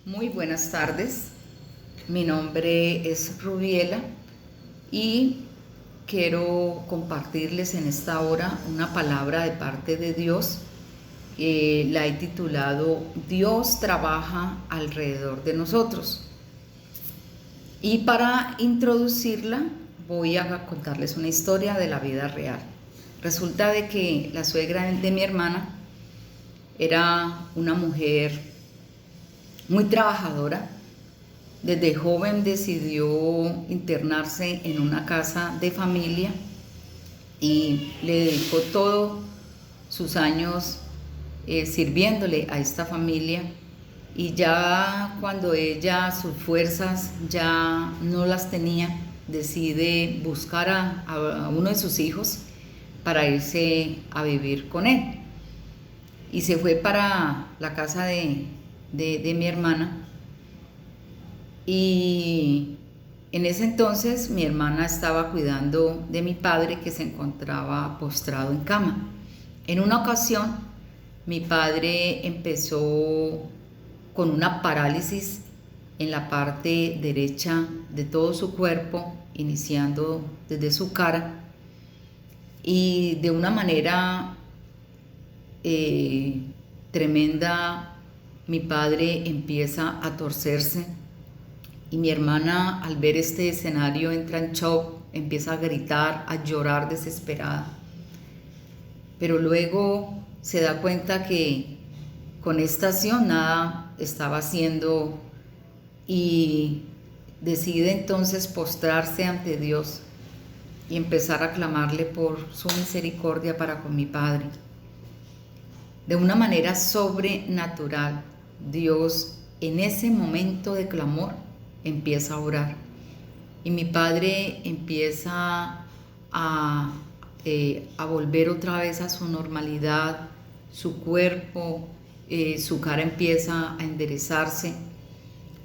Muy buenas tardes, mi nombre es Rubiela y quiero compartirles en esta hora una palabra de parte de Dios. La he titulado Dios trabaja alrededor de nosotros. Y para introducirla voy a contarles una historia de la vida real. Resulta de que la suegra de mi hermana era una mujer muy trabajadora. Desde joven decidió internarse en una casa de familia y le dedicó todos sus años sirviéndole a esta familia. Y ya cuando ella sus fuerzas ya no las tenía, decide buscar a uno de sus hijos para irse a vivir con él. Y se fue para la casa de mi hermana. Y en ese entonces mi hermana estaba cuidando de mi padre, que se encontraba postrado en cama. En una ocasión mi padre empezó con una parálisis en la parte derecha de todo su cuerpo, iniciando desde su cara, y de una manera tremenda mi padre empieza a torcerse. Y mi hermana, al ver este escenario, entra en shock, empieza a gritar, a llorar desesperada. Pero luego se da cuenta que con esta acción nada estaba haciendo y decide entonces postrarse ante Dios y empezar a clamarle por su misericordia para con mi padre. De una manera sobrenatural, Dios en ese momento de clamor empieza a orar y mi padre empieza a volver otra vez a su normalidad, su cuerpo, su cara empieza a enderezarse.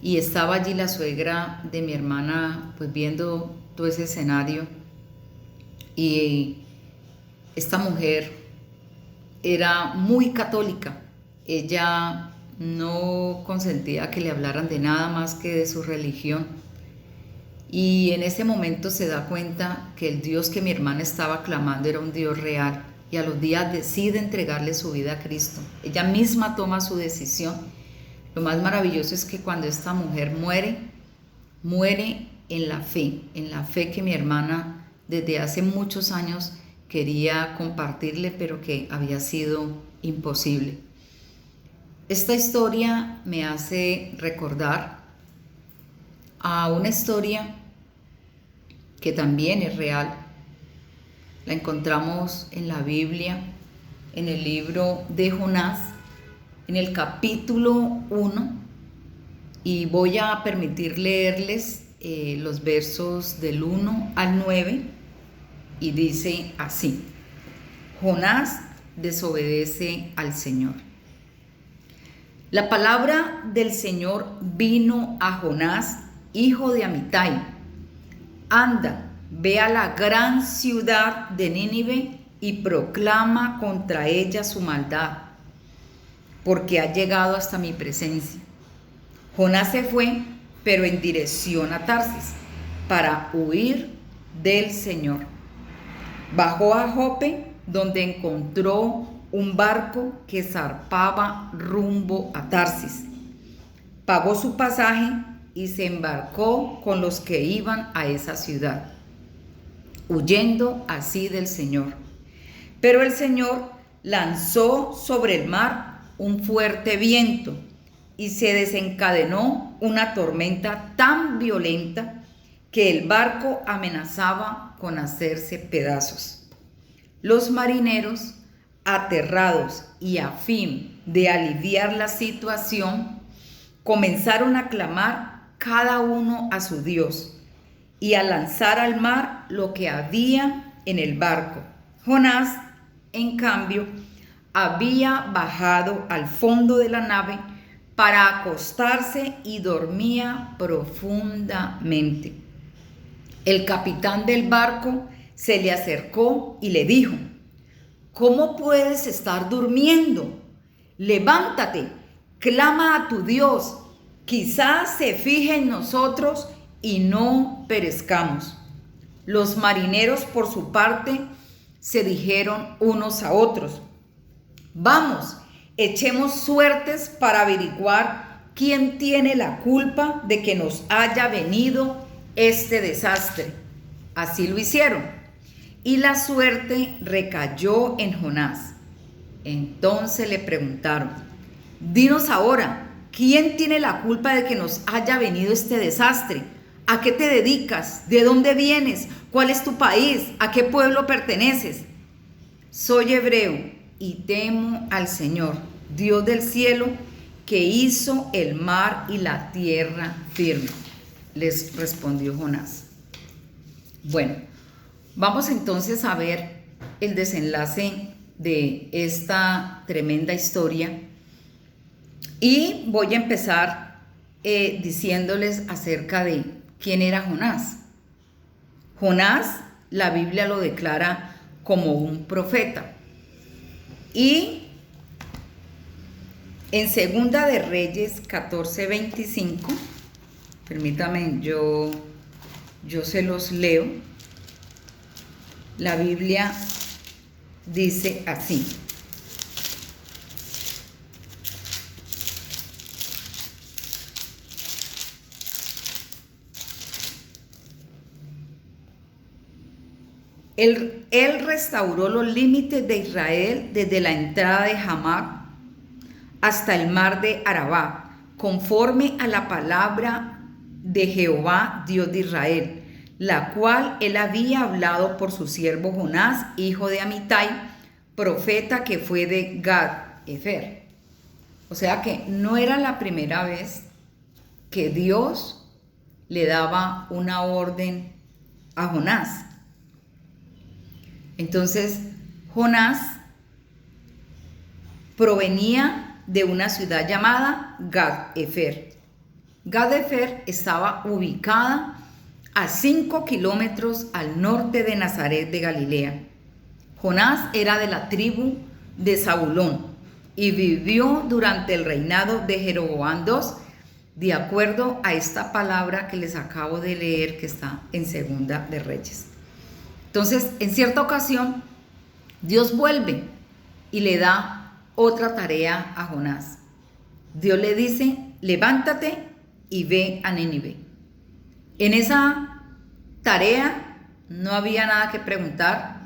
Y estaba allí la suegra de mi hermana pues viendo todo ese escenario, y esta mujer era muy católica. Ella no consentía que le hablaran de nada más que de su religión. Y en ese momento se da cuenta que el Dios que mi hermana estaba clamando era un Dios real, y a los días decide entregarle su vida a Cristo. Ella misma toma su decisión. Lo más maravilloso es que cuando esta mujer muere en la fe que mi hermana desde hace muchos años quería compartirle, pero que había sido imposible. Esta historia me hace recordar a una historia que también es real. La encontramos en la Biblia, en el libro de Jonás, en el capítulo 1, y voy a permitir leerles los versos del 1 al 9, y dice así: Jonás desobedece al Señor. La palabra del Señor vino a Jonás, hijo de Amitai. Anda, ve a la gran ciudad de Nínive y proclama contra ella su maldad, porque ha llegado hasta mi presencia. Jonás se fue, pero en dirección a Tarsis, para huir del Señor. Bajó a Jope, donde encontró un barco que zarpaba rumbo a Tarsis. Pagó su pasaje y se embarcó con los que iban a esa ciudad, huyendo así del Señor. Pero el Señor lanzó sobre el mar un fuerte viento y se desencadenó una tormenta tan violenta que el barco amenazaba con hacerse pedazos. Los marineros, aterrados y a fin de aliviar la situación, comenzaron a clamar cada uno a su Dios y a lanzar al mar lo que había en el barco. Jonás, en cambio, había bajado al fondo de la nave para acostarse y dormía profundamente. El capitán del barco se le acercó y le dijo: ¿Cómo puedes estar durmiendo? Levántate, clama a tu Dios quizás se fije en nosotros y no perezcamos. Los marineros, por su parte, se dijeron unos a otros: vamos, echemos suertes para averiguar quién tiene la culpa de que nos haya venido este desastre. Así lo hicieron, y la suerte recayó en Jonás. Entonces le preguntaron: dinos ahora, ¿quién tiene la culpa de que nos haya venido este desastre? ¿A qué te dedicas? ¿De dónde vienes? ¿Cuál es tu país? ¿A qué pueblo perteneces? Soy hebreo y temo al Señor, Dios del cielo, que hizo el mar y la tierra firme. Les respondió Jonás. Bueno, vamos entonces a ver el desenlace de esta tremenda historia. Y voy a empezar diciéndoles acerca de quién era Jonás. Jonás, la Biblia lo declara como un profeta. Y en Segunda de Reyes 14:25, permítame, yo se los leo. La Biblia dice así: Él restauró los límites de Israel desde la entrada de Hamar hasta el mar de Arabá, conforme a la palabra de Jehová, Dios de Israel, la cual él había hablado por su siervo Jonás, hijo de Amitai, profeta que fue de Gad-Efer. O sea que no era la primera vez que Dios le daba una orden a Jonás. Entonces, Jonás provenía de una ciudad llamada Gad-Efer. Gad-Efer estaba ubicada a 5 kilómetros al norte de Nazaret de Galilea. Jonás era de la tribu de Zabulón y vivió durante el reinado de Jeroboam II, de acuerdo a esta palabra que les acabo de leer, que está en Segunda de Reyes. Entonces, en cierta ocasión, Dios vuelve y le da otra tarea a Jonás. Dios le dice: levántate y ve a Nínive. En esa tarea no había nada que preguntar,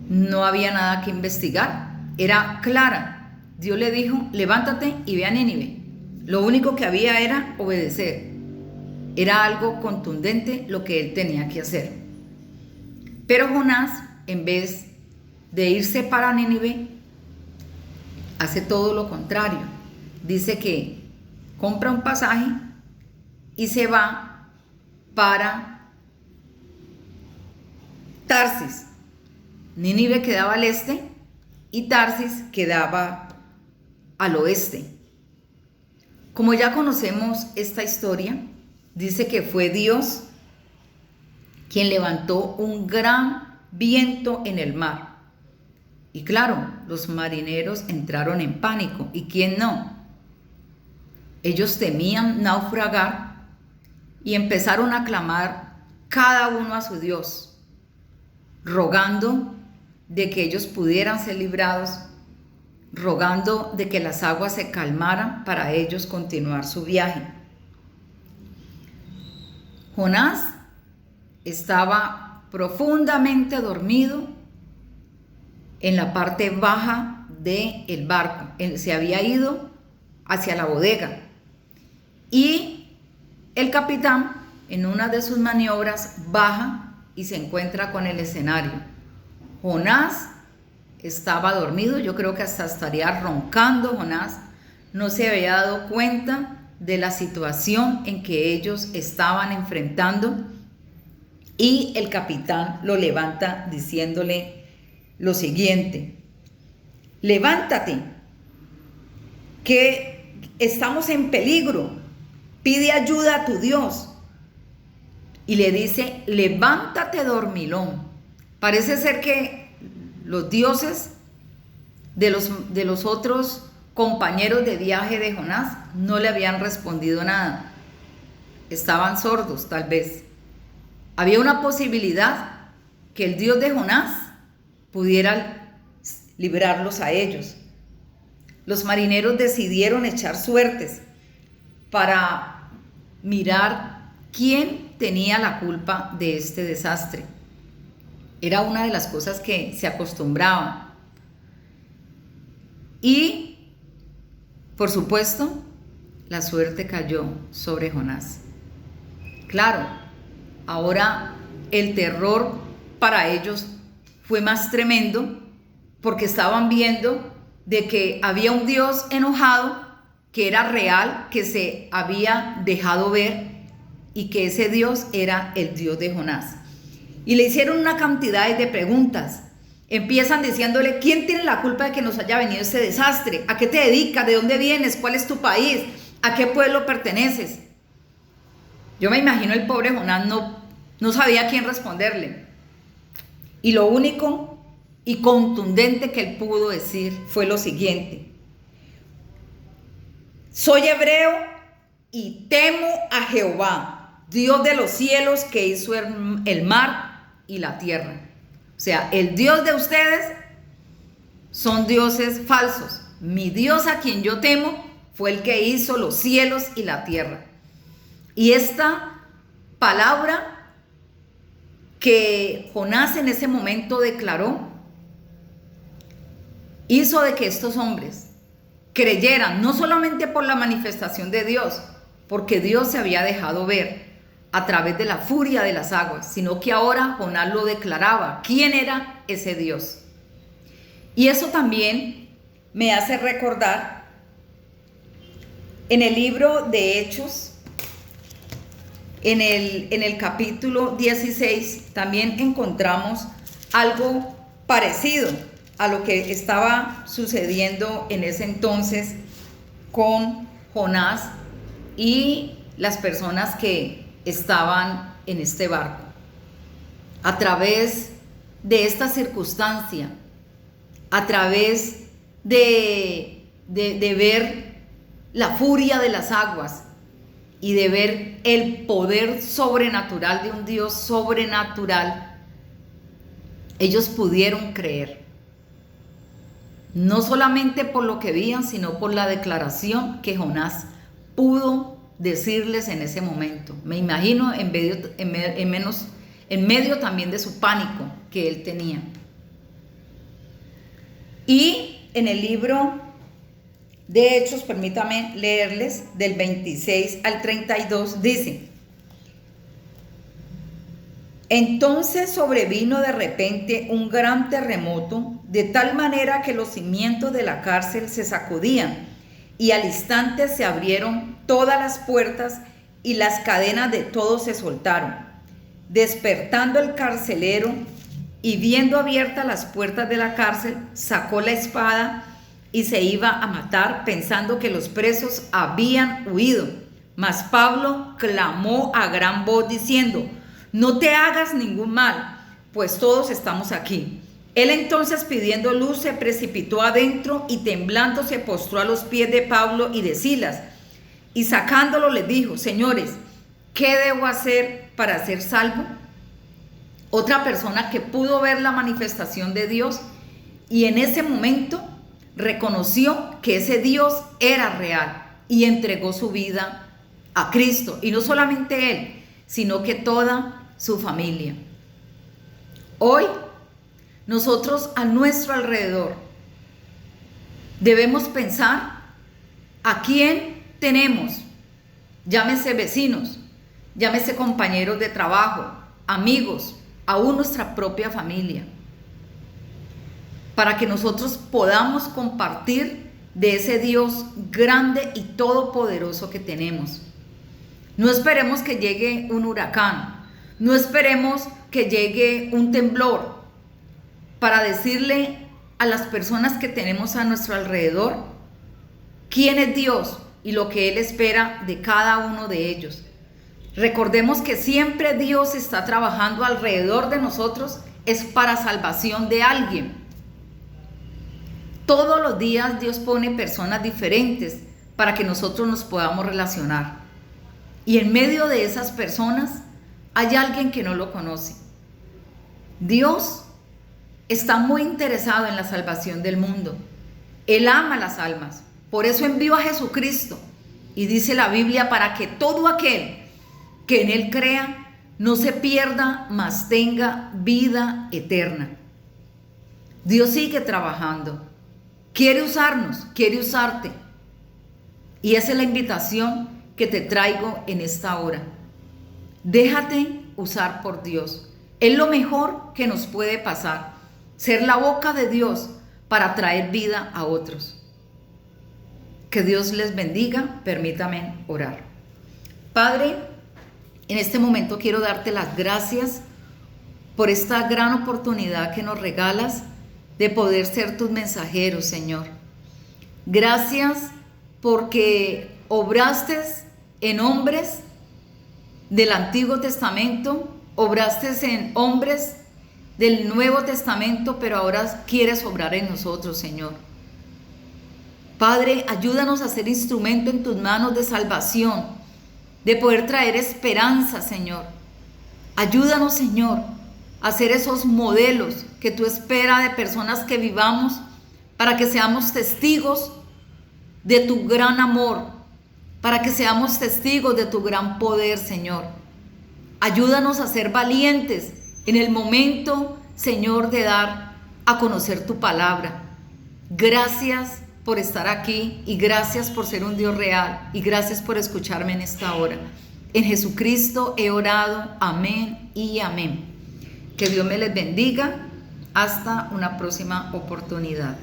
no había nada que investigar, era clara. Dios le dijo: levántate y ve a Nínive. Lo único que había era obedecer. Era algo contundente lo que él tenía que hacer. Pero Jonás, en vez de irse para Nínive, hace todo lo contrario. Dice que compra un pasaje y se va para Tarsis. Nínive quedaba al este y Tarsis quedaba al oeste. Como ya conocemos esta historia, dice que fue Dios quien levantó un gran viento en el mar. Y claro, los marineros entraron en pánico. ¿Y quién no? Ellos temían naufragar y empezaron a clamar cada uno a su Dios, rogando de que ellos pudieran ser librados, rogando de que las aguas se calmaran para ellos continuar su viaje. Jonás estaba profundamente dormido en la parte baja del barco. Él se había ido hacia la bodega y el capitán, en una de sus maniobras, baja y se encuentra con el escenario. Jonás estaba dormido, yo creo que hasta estaría roncando. Jonás no se había dado cuenta de la situación en que ellos estaban enfrentando. Y el capitán lo levanta diciéndole lo siguiente: levántate, que estamos en peligro, pide ayuda a tu Dios. Y le dice: levántate, dormilón. Parece ser que los dioses de los otros compañeros de viaje de Jonás no le habían respondido nada. Estaban sordos, tal vez. Había una posibilidad que el Dios de Jonás pudiera librarlos a ellos. Los marineros decidieron echar suertes para mirar quién tenía la culpa de este desastre. Era una de las cosas que se acostumbraban. Y, por supuesto, la suerte cayó sobre Jonás. Claro, ahora el terror para ellos fue más tremendo porque estaban viendo de que había un Dios enojado, que era real, que se había dejado ver y que ese Dios era el Dios de Jonás. Y le hicieron una cantidad de preguntas. Empiezan diciéndole: ¿quién tiene la culpa de que nos haya venido este desastre? ¿A qué te dedicas? ¿De dónde vienes? ¿Cuál es tu país? ¿A qué pueblo perteneces? Yo me imagino el pobre Jonás no sabía a quién responderle. Y lo único y contundente que él pudo decir fue lo siguiente: soy hebreo y temo a Jehová, Dios de los cielos, que hizo el mar y la tierra. O sea, el Dios de ustedes son dioses falsos. Mi Dios, a quien yo temo, fue el que hizo los cielos y la tierra. Y esta palabra que Jonás en ese momento declaró hizo de que estos hombres creyeran, no solamente por la manifestación de Dios, porque Dios se había dejado ver a través de la furia de las aguas, sino que ahora Jonás lo declaraba, quién era ese Dios. Y eso también me hace recordar en el libro de Hechos, en el capítulo 16, también encontramos algo parecido a lo que estaba sucediendo en ese entonces con Jonás y las personas que estaban en este barco. A través de esta circunstancia, a través de ver la furia de las aguas y de ver el poder sobrenatural de un Dios sobrenatural, ellos pudieron creer. No solamente por lo que veían, sino por la declaración que Jonás pudo decirles en ese momento. Me imagino en medio también de su pánico que él tenía. Y en el libro de Hechos, permítame leerles del 26 al 32, dice: entonces sobrevino de repente un gran terremoto, de tal manera que los cimientos de la cárcel se sacudían, y al instante se abrieron todas las puertas y las cadenas de todos se soltaron. Despertando el carcelero y viendo abiertas las puertas de la cárcel, sacó la espada y se iba a matar, pensando que los presos habían huido. Mas Pablo clamó a gran voz diciendo: no te hagas ningún mal, pues todos estamos aquí. Él entonces, pidiendo luz, se precipitó adentro y temblando se postró a los pies de Pablo y de Silas, y sacándolo les dijo: señores, ¿qué debo hacer para ser salvo? Otra persona que pudo ver la manifestación de Dios y en ese momento reconoció que ese Dios era real y entregó su vida a Cristo. Y no solamente él, sino que toda su familia. Hoy, nosotros a nuestro alrededor debemos pensar a quién tenemos, llámese vecinos, llámese compañeros de trabajo, amigos, aún nuestra propia familia, para que nosotros podamos compartir de ese Dios grande y todopoderoso que tenemos. No esperemos que llegue un huracán, no esperemos que llegue un temblor para decirle a las personas que tenemos a nuestro alrededor quién es Dios y lo que Él espera de cada uno de ellos. Recordemos que siempre Dios está trabajando alrededor de nosotros, es para salvación de alguien. Todos los días Dios pone personas diferentes para que nosotros nos podamos relacionar. Y en medio de esas personas hay alguien que no lo conoce. Dios está muy interesado en la salvación del mundo. Él ama las almas. Por eso envió a Jesucristo. Y dice la Biblia, para que todo aquel que en Él crea no se pierda, mas tenga vida eterna. Dios sigue trabajando. Quiere usarnos, quiere usarte. Y esa es la invitación que te traigo en esta hora. Déjate usar por Dios. Es lo mejor que nos puede pasar. Ser la boca de Dios para traer vida a otros. Que Dios les bendiga. Permítame orar. Padre, en este momento quiero darte las gracias por esta gran oportunidad que nos regalas de poder ser tus mensajeros, Señor. Gracias porque obraste en hombres del Antiguo Testamento, obraste en hombres del Nuevo Testamento, pero ahora quieres obrar en nosotros, Señor. Padre, ayúdanos a ser instrumento en tus manos de salvación, de poder traer esperanza, Señor. Ayúdanos, Señor, a ser esos modelos que tú esperas de personas que vivamos para que seamos testigos de tu gran amor, para que seamos testigos de tu gran poder, Señor. Ayúdanos a ser valientes en el momento, Señor, de dar a conocer tu palabra. Gracias por estar aquí y gracias por ser un Dios real y gracias por escucharme en esta hora. En Jesucristo he orado. Amén y amén. Que Dios me les bendiga. Hasta una próxima oportunidad.